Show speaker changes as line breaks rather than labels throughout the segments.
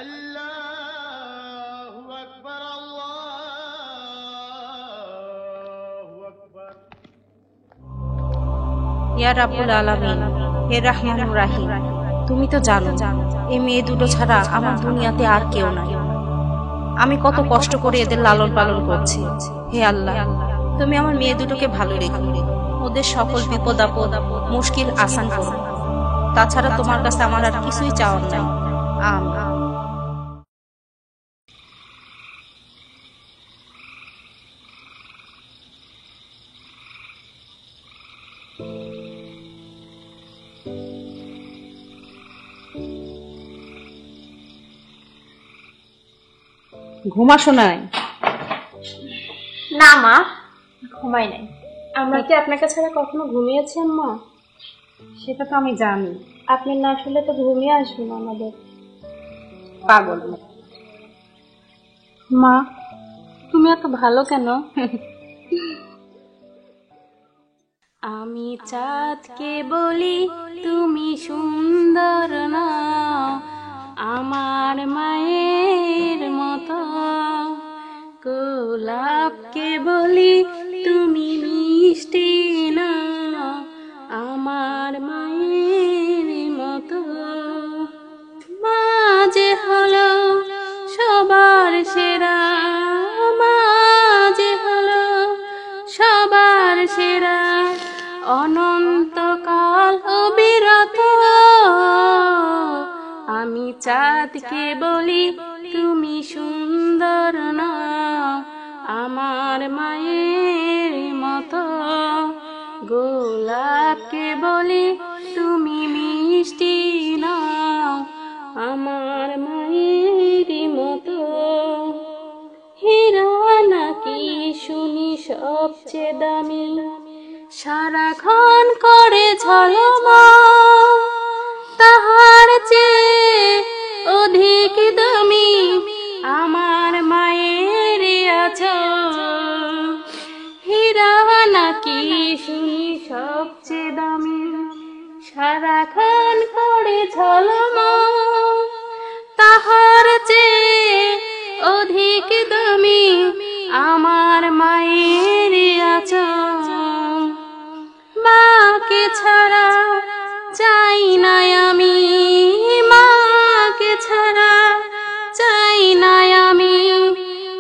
আল্লাহু আকবার, আল্লাহু আকবার।
ইয়া রাব্বুল আলামিন, হে রাহমানুর রাহিম, তুমি তো জানো এই মেয়ে দুটো ছাড়া আমার দুনিয়াতে আর কেউ নাই। আমি কত কষ্ট করে এদের লালন পালন করছি। হে আল্লাহ, তুমি আমার মেয়ে দুটোকে ভালো রেখো, ওদের সকল বিপদ আপদ মুশকিল আসান করো। তাছাড়া তোমার কাছে আমার আর কিছুই চাওয়ার নাই। আমিন। ঘুমাসো নাই?
না মা, ঘুমাই নাই। আমরা কি আপনাকে ছাড়া কখনো ঘুমিয়েছি আম্মা?
সেটা তো আমি জানি।
আপনি না শুলে তো ঘুমিয়ে আসবে না আমাদের।
পাগল।
মা, তুমি এত ভালো কেন? আমি চাঁদকে বলি তুমি সুন্দর না, আমার মায়ের মতো। গোলাপকে বলি তুমি মিষ্টি না, আমার মায়ের মতো। মা যে হলো সবার সেরা, মা যে হলো সবার সেরা, অনন্তকাল অবিরত। আমি চাঁদকে বলি তুমি সুন্দর না, আমার মায়ের মতো। গোলাপকে বলি তুমি মিষ্টি না, আমার মায়ের মতো। হীরা নাকি শুনি সবচেয়ে দামি, সারাক্ষণ করে ঝলমল, তাহার চেয়ে অধিক দামি আমার মায়ের আঁচল। হীরা নাকি শুনি সবচেয়ে দামি, সারাক্ষণ করে ঝলমল, তাহার চেয়ে অধিক দামি আমার মায়ের আঁচল। মাকে ছাড়া চাই না আমি, মাকে ছাড়া চাই না আমি,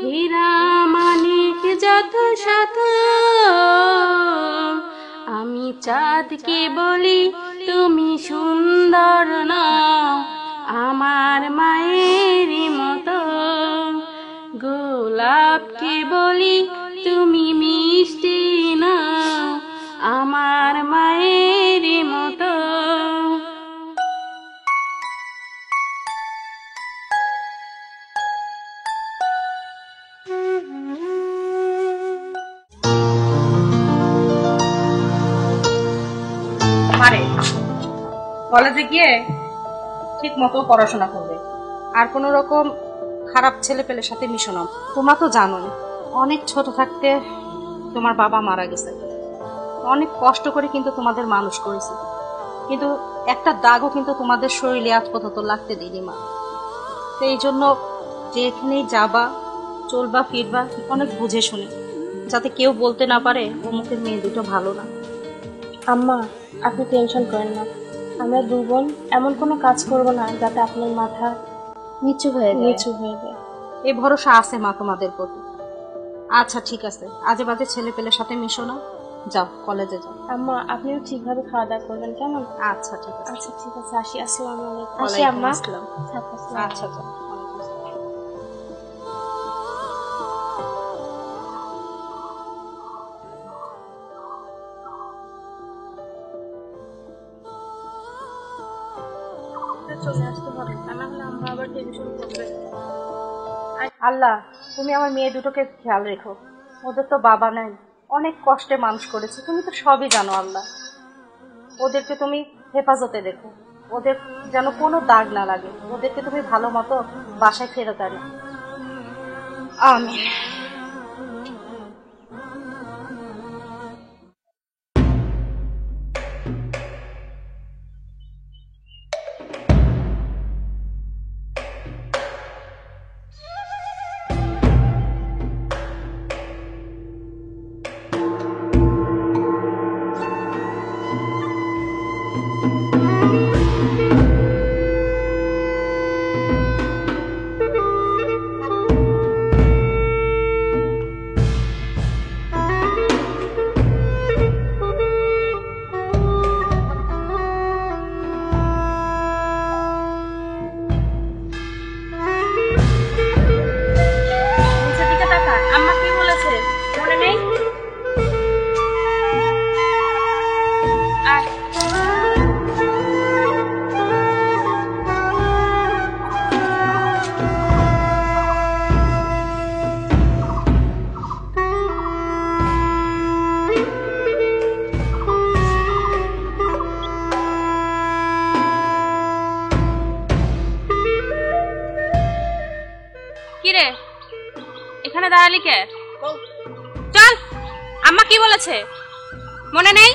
হীরা মানিক যত শত। আমি চাঁদকে বলি তুমি সুন্দর না, আমার মায়ের মতো। গোলাপকে বলি তুমি মিষ্টি না, আমার মায়ের মতো।
মারে কলেজে গিয়ে ঠিক মতো পড়াশোনা করবে, আর কোনো রকম খারাপ ছেলে পেলের সাথে মিশো না। তোমরা তো জানোই অনেক ছোট থাকতে তোমার বাবা মারা গেছে। অনেক কষ্ট করে কিন্তু তোমাদের মানুষ করেছি, কিন্তু একটা দাগও কিন্তু তোমাদের শরীরে আজ পর্যন্ত লাগতে দিইনি মা। তো এই জন্য যেখানেই যাবা চলবা ফিরবা অনেক বুঝে শুনে, যাতে কেউ বলতে না পারে অমুকের মেয়ে দুটো ভালো না।
আম্মা, আপনি টেনশন করেন না। আমরা দু বোন এমন কোনো কাজ করব না যাতে আপনার মাথা নিচু হয়ে যায়।
এই ভরসা আছে মা তোমাদের প্রতি। আচ্ছা ঠিক আছে, আজে বাজে ছেলে পেলের সাথে মিশো না, যাও কলেজে যাও।
আম্মা, আপনিও ঠিকভাবে খাওয়া দাওয়া করবেন কেমন?
আচ্ছা ঠিক আছে।
আচ্ছা ঠিক আছে, আসি। আসসালামু আলাইকুম। আসি
ওয়ালাইকুম
আম্মা।
আসসালাম। আচ্ছা যাও।
চলে আসতে হবে, তা না হলে আমরা আবার টেনশন করবে।
আল্লাহ, তুমি আমার মেয়ে দুটোকে খেয়াল রেখো। ওদের তো বাবা নাই, অনেক কষ্টে মানুষ করেছে, তুমি তো সবই জানো আল্লাহ। ওদেরকে তুমি হেফাজতে রেখো, ওদের যেন কোনো দাগ না লাগে, ওদেরকে তুমি ভালো মতো বাসায় ফেরত আনো। আমিন। এখানে দাঁড়ালি কে? চল, আম্মা কি বলেছে মনে নেই?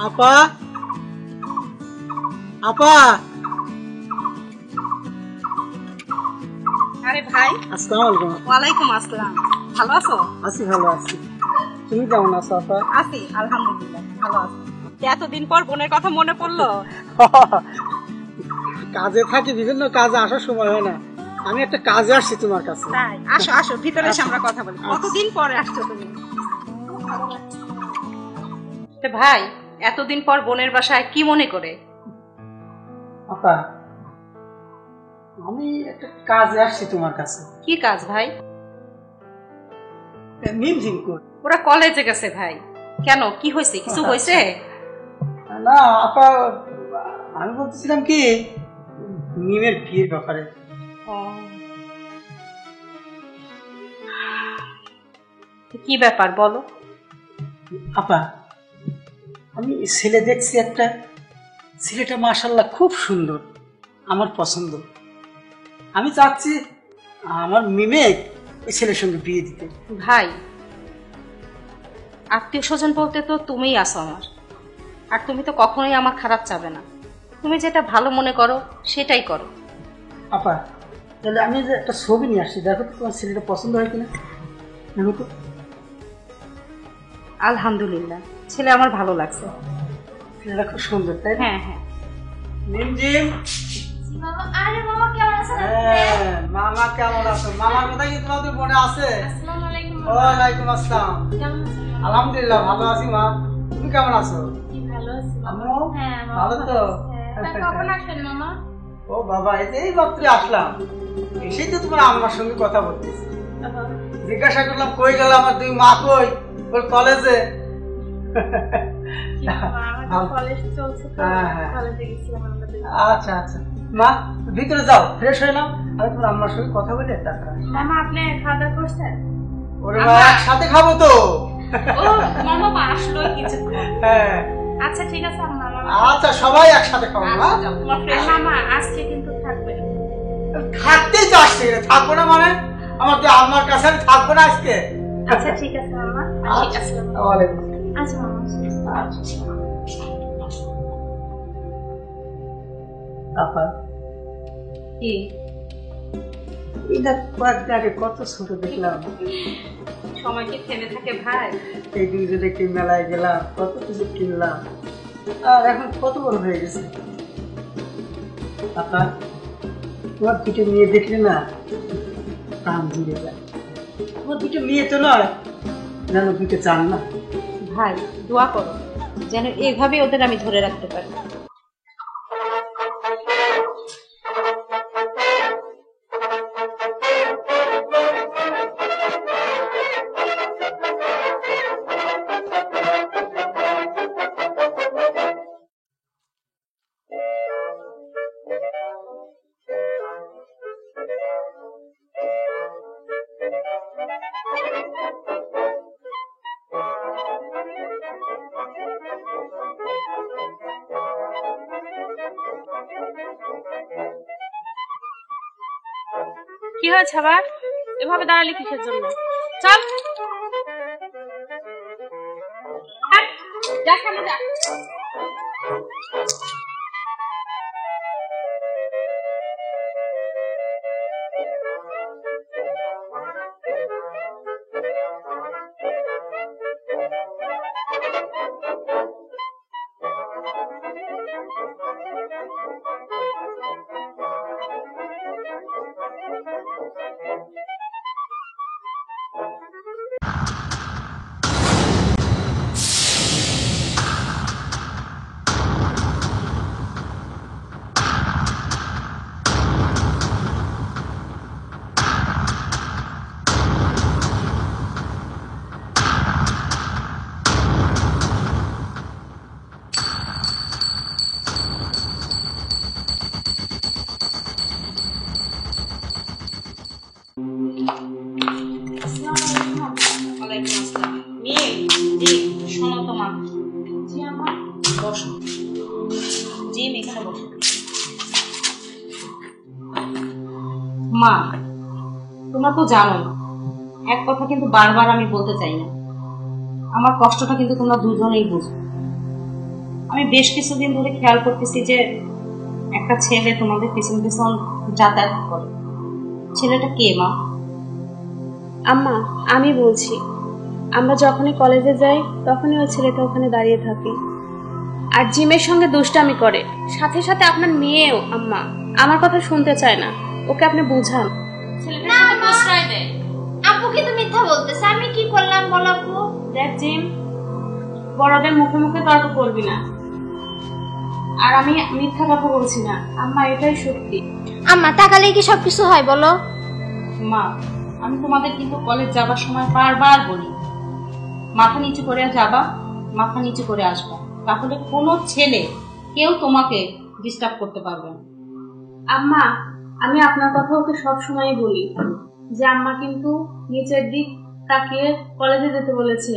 আপা, আপা।
আরে ভাই,
আসসালামু আলাইকুম।
ওয়ালাইকুম আসসালাম। ভালো আছো?
আছি, ভালো আছি। তুমি কেমন আছো আপা?
আছি, আলহামদুলিল্লাহ ভালো আছি। এতদিন পর বোনের কথা মনে পড়লো?
কাজে থাকি, বিভিন্ন কাজে আসার সময় হয় না। আমি একটা কাজে আসছি তোমার কাছে।
তাই? আসো আসো, ভিতরে এসে আমরা কথা বলি। কতদিন পরে আসছো তুমি? ভাই, এতদিন পর বোনের বাসায় কি মনে করে?
আপা, আমি একটা কাজে আসছি তোমার কাছে।
কি কাজ ভাই?
মিমঝিম কর।
ওরা কলেজে গেছে ভাই। কেন, কি হয়েছে? কিছু হয়েছে?
না আপা, আমি বলতেছিলাম কি, মিমের বিয়ের ব্যাপারে।
কি ব্যাপার বলো।
আপা, আমি ছেলে দেখছি একটা, ছেলেটা মাশাআল্লাহ খুব সুন্দর, আমার পছন্দ। আমি চাচ্ছি আমার মিমে এই ছেলের সঙ্গে বিয়ে দিতে।
ভাই, আত্মীয় স্বজন বলতে তো তুমিই আছো আমার, আর তুমি তো কখনোই আমার খারাপ চাবে না। তুমি যেটা ভালো মনে করো সেটাই করো।
আপা, তাহলে আমি যে একটা ছবি নিয়ে আসছি, দেখো তো তোমার ছেলেটা পছন্দ হয় কিনা। দেখো তো।
আলহামদুলিল্লাহ, ছেলে আমার ভালো লাগছে।
ছেলেটা খুব সুন্দর, তাই না?
হ্যাঁ হ্যাঁ।
মিমজিম।
আরে মামা কেমন আছেন?
হ্যাঁ, মামা কেমন আছো? মামার কথা কি তোমাদের মনে আছে?
আসসালামু আলাইকুম।
ওয়ালাইকুম আসসালাম।
কেমন আছেন?
আলহামদুলিল্লাহ ভালো আছি মা, তুমি কেমন আছো?
কি ভালো আছি।
আম্মু?
হ্যাঁ, মামা
ভালো তো?
তা কখন আসবেন মামা?
ও বাবা, এই মাত্র আসলাম, এসেই তো তোমার আম্মার সঙ্গে কথা বলতেছি। জিজ্ঞাসা করলাম কই গেল আমার দুই মা, কই? ওর কলেজে।
আমার কলেজ চলছে তো,
হ্যাঁ, হ্যাঁ।
কলেজে গেছিলাম আমরা দুই।
আচ্ছা আচ্ছা মা, ভিতরে যাও, ফ্রেশ হয়ে নাও, আমি তোমার আম্মার সঙ্গে কথা বলে তারপর আসি।
মামা আপনি খাওয়া দাওয়া করছেন?
ওরে মা, একসাথে খাবো তো।
ও মামা আসলো কিছুক্ষণ।
হ্যাঁ,
আচ্ছা ঠিক আছে মামা।
আচ্ছা সবাই একসাথে খাবো মা।
তোমার ফ্রেশ
মামা আজকে কিন্তু থাকবেন।
থাকতেই তো আসছে, থাকবো না মানে? আমার তো আম্মার কাছে আমি থাকবো না আজকে।
আচ্ছা ঠিক আছে মামা। ঠিক আছে মামা।
ওয়ালাইকুম
আচ্ছা মামা।
আসসালাম। আপা,
কি?
এটা কয়েকদিন আগে কত ছোট দেখলাম,
সময় কি থেমে থাকে ভাই?
এই দিন দেখি মেলায় গেলাম, কত কিছু কিনলাম, আর এখন কত বড় হয়ে গেছে। আপা, তোমার দুটো মেয়ে দেখলে না প্রাণ জুড়ে যায়। তোমার দুটো মেয়ে তো নয়, যেন দুটো চান না।
ভাই, দোয়া করো যেন এইভাবে ওদের আমি ধরে রাখতে পারি।
কি হয়েছে আবার? এভাবে দাঁড়ালি কিসের জন্য? চল যা, সামনে যা।
বসো।
মা, তোমরা তো জানো এক কথা কিন্তু বারবার আমি বলতে চাই না, আমার কষ্টটা কিন্তু তোমরা দুজনেই বুঝো। আমি বেশ কিছুদিন ধরে খেয়াল করতেছি যে একটা ছেলে তোমাদের পিছন পিছন যাতায়াত করে। ছেলেটা কে মা?
আম্মা, আমি বলছি, আমরা যখনই কলেজে যাই তখনই ওই ছেলেটা ওখানে দাঁড়িয়ে থাকে আর জিমের সঙ্গে দুষ্টামি করে। সাথে সাথে আপনার মেয়েও আম্মা আমার কথা শুনতে চায় না, ওকে আপনি বুঝান।
ছেলেটা প্রশ্রয় দেয়।
আপু কিন্তু মিথ্যা বলতেছে, আমি কি করলাম বলো আপু?
দেখ জিম, বড়দের মুখে মুখে তর্ক করবি না। আর আমি মিথ্যা কথা বলছি না আম্মা, এটাই সত্যি।
আম্মা তাকালে কি সবকিছু হয় বলো?
মা, আমি তোমাদের কিন্তু কলেজ যাবার সময় বারবার বলি মাথা নিচু করে যাবা, মাথা নিচু করে আসবা, তাহলে কোনো ছেলে কেউ তোমাকে ডিস্টার্ব করতে পারবে না।
আম্মা, আমি আপনার কথা ওকে সব সময় বলি যে আম্মা কিন্তু নিচের দিক তাকিয়ে কলেজে যেতে বলেছে।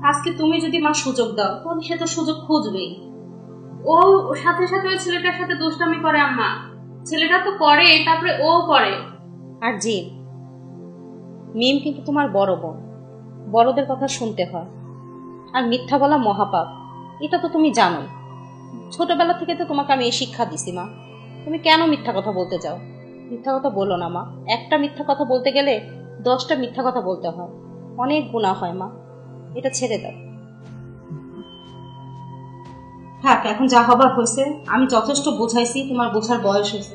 আজকে তুমি যদি মা সুযোগ দাও তাহলে সে তো সুযোগ খুঁজবেই।
ও সাথে সাথে ওই ছেলেটার সাথে দুষ্টামি করে আম্মা। ছেলেটা তো করে, তারপরে ও করে।
আর জি, মিম কিন্তু তোমার বড় বোন, বড়দের কথা শুনতে হয়। আর মিথ্যা বলা মহাপাপ, এটা তো তুমি জানো। ছোটবেলা থেকে তো তোমাকে আমি এই শিক্ষা দিছি মা। তুমি কেন মিথ্যা কথা বলতে চাও? মিথ্যা কথা বলো না মা। একটা মিথ্যা কথা বলতে গেলে 10টা মিথ্যা কথা বলতে হয়, অনেক গুনাহ হয় মা। এটা ছেড়ে দাও। থাক, এখন যা হবার হয়েছে। আমি যথেষ্ট বোঝাইছি, তোমার বোঝার বয়স হয়েছে।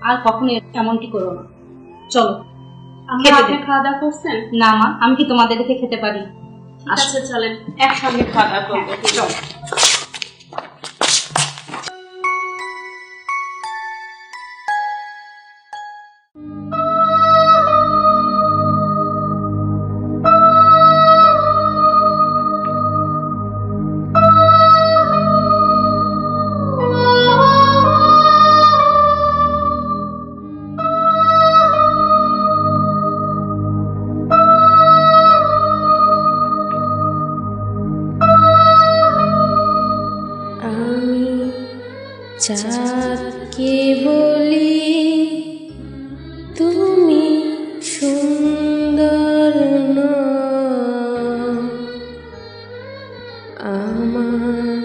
আর কখনো এমনটি করো না। চলো।
আপনি খাওয়া দাওয়া করছেন?
না মা, আমি কি তোমাদের দেখে খেতে পারি?
ঠিক আছে, চলেন একসঙ্গে খাওয়া দাওয়া করবো।
চলো।
চাঁদকে বলি তুমি সুন্দর না, আমার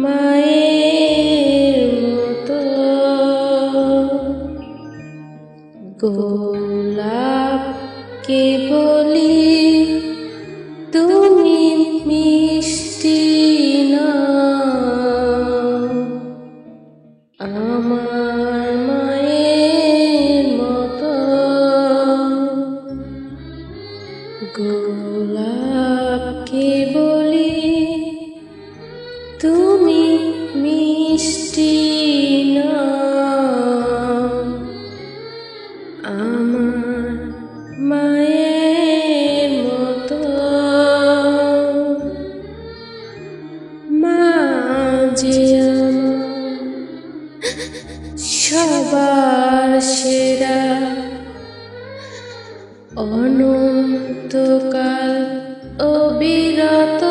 মায়ের মতো গোলাপকে বলি তুমি মিষ্টি না, আমার মায়ের মতো গোলাপকে বলি তুমি মিষ্টি না, আমার মায়ের মতো মা যে সবার সেরা, অনন্তকাল অবিরত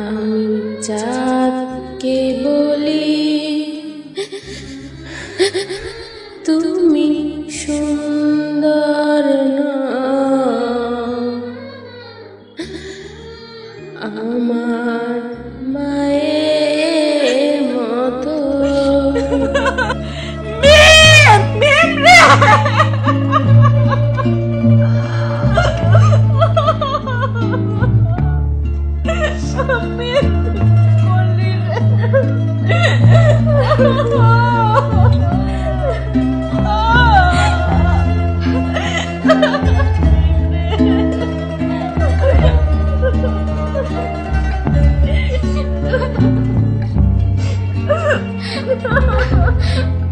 আমি চাঁদকে বলি তুমি সুন্দর না, আমার মায়ের মতো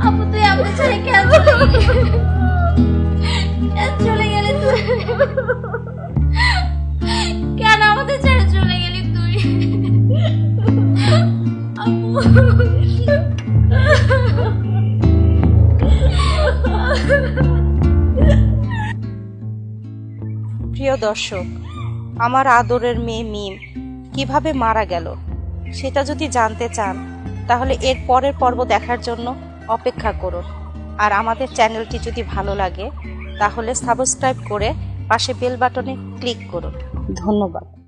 আপু তুই আমাকে ছেড়ে কেন চলে গেলি? তুই কেন আমাদের ছেড়ে চলে গেলি তুই? আপু
প্রিয় দর্শক, আমার আদরের মেয়ে মিম কিভাবে মারা গেল সেটা যদি জানতে চান তাহলে এর পরের পর্ব দেখার জন্য অপেক্ষা করুন। আর আমাদের চ্যানেলটি যদি ভালো লাগে তাহলে সাবস্ক্রাইব করে পাশে বেল বাটনে ক্লিক করুন। ধন্যবাদ।